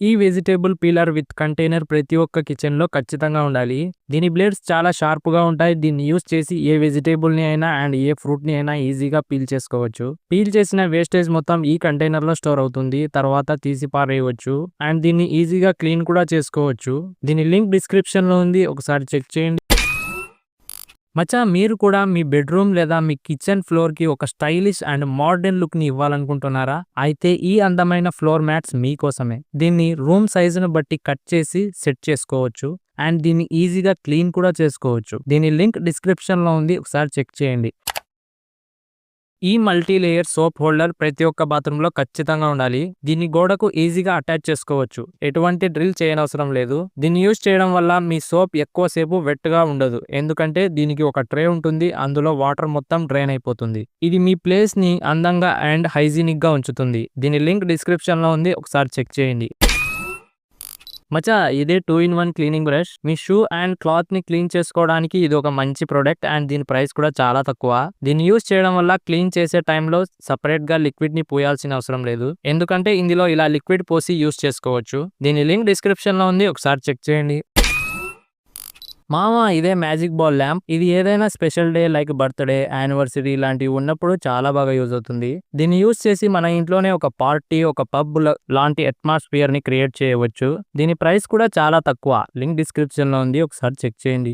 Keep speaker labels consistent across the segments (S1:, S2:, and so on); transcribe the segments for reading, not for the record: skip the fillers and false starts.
S1: ఈ vegetable peeler with container ప్రతి ఒక్క కిచెన్ లో ఖచ్చితంగా ఉండాలి. దీని బ్లేడ్స్ చాలా షార్ప్ గా ఉంటాయి. దీన్ని యూస్ చేసి ఏ వెజిటేబుల్ ని అయినా అండ్ ఏ ఫ్రూట్ ని అయినా ఈజీగా పీల్ చేసుకోవచ్చు. పీల్ చేసిన వేస్టేజ్ మొత్తం ఈ కంటైనర్ లో స్టోర్ అవుతుంది. తర్వాత తీసి పారేయవచ్చు అండ్ దీన్ని ఈజీగా క్లీన్ కూడా చేసుకోవచ్చు. దీని లింక్ డిస్క్రిప్షన్ లో ఉంది, ఒకసారి చెక్ చేయండి. మచ్చా, మీరు కూడా మీ బెడ్రూమ్ లేదా మీ కిచెన్ ఫ్లోర్ కి ఒక స్టైలిష్ అండ్ మోడర్న్ లుక్ ని ఇవ్వాలనుకుంటున్నారా? అయితే ఈ అందమైన ఫ్లోర్ మ్యాట్స్ మీకోసమే. దీన్ని రూమ్ సైజును బట్టి కట్ చేసి సెట్ చేసుకోవచ్చు అండ్ దీన్ని ఈజీగా క్లీన్ కూడా చేసుకోవచ్చు. దీని లింక్ డిస్క్రిప్షన్ లో ఉంది, ఒకసారి చెక్ చేయండి. ఈ మల్టీ లేయర్ సోప్ హోల్డర్ ప్రతి ఒక్క బాత్రూమ్ లో ఖచ్చితంగా ఉండాలి. దీన్ని గోడకు ఈజీగా అటాచ్ చేసుకోవచ్చు. ఎటువంటి డ్రిల్ చేయనవసరం లేదు. దీన్ని యూజ్ చేయడం వల్ల మీ సోప్ ఎక్కువసేపు వెట్ గా ఉండదు, ఎందుకంటే దీనికి ఒక ట్రే ఉంటుంది. అందులో వాటర్ మొత్తం డ్రైన్ అయిపోతుంది. ఇది మీ ప్లేస్ ని అందంగా అండ్ హైజీనిక్ గా ఉంచుతుంది. దీని లింక్ డిస్క్రిప్షన్ లో ఉంది, ఒకసారి చెక్ చేయండి. మచ్చా, ఇదే 2-in-1 cleaning brush. Me shoe and cloth ని క్లీన్ చేసుకోవడానికి ఇది ఒక మంచి ప్రొడక్ట్ అండ్ దీని ప్రైస్ కూడా చాలా తక్కువ. దీన్ని యూజ్ చేయడం వల్ల క్లీన్ చేసే టైంలో సపరేట్ గా లిక్విడ్ ని పోయాల్సిన అవసరం లేదు, ఎందుకంటే ఇందులో ఇలా లిక్విడ్ పోసి యూజ్ చేసుకోవచ్చు. దీని లింక్ డిస్క్రిప్షన్ లో ఉంది, ఒకసారి చెక్ చేయండి. మామ, ఇదే మ్యాజిక్ బాల్ ల్యాంప్. ఇది ఏదైనా special day like birthday, anniversary లాంటివి ఉన్నప్పుడు చాలా బాగా యూజ్ అవుతుంది. దీన్ని యూజ్ చేసి మన ఇంట్లోనే ఒక పార్టీ, ఒక పబ్ లాంటి అట్మాస్ఫియర్ ని క్రియేట్ చేయవచ్చు. దీని ప్రైస్ కూడా చాలా తక్కువ. లింక్ డిస్క్రిప్షన్ లో ఉంది, ఒకసారి చెక్ చేయండి.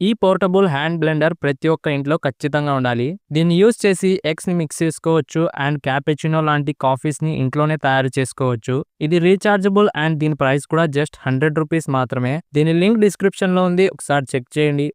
S1: ఈ పోర్టబుల్ హ్యాండ్ బ్లెండర్ ప్రతి ఒక్క ఇంట్లో ఖచ్చితంగా ఉండాలి. దీన్ని యూజ్ చేసి ఎగ్స్ ని మిక్స్ చేసుకోవచ్చు అండ్ క్యాపెచినో లాంటి కాఫీస్ ని ఇంట్లోనే తయారు చేసుకోవచ్చు. ఇది రీఛార్జబుల్ అండ్ దీని ప్రైస్ కూడా జస్ట్ 100 రూపీస్ మాత్రమే. దీని లింక్ డిస్క్రిప్షన్ లో ఉంది, ఒకసారి చెక్ చేయండి.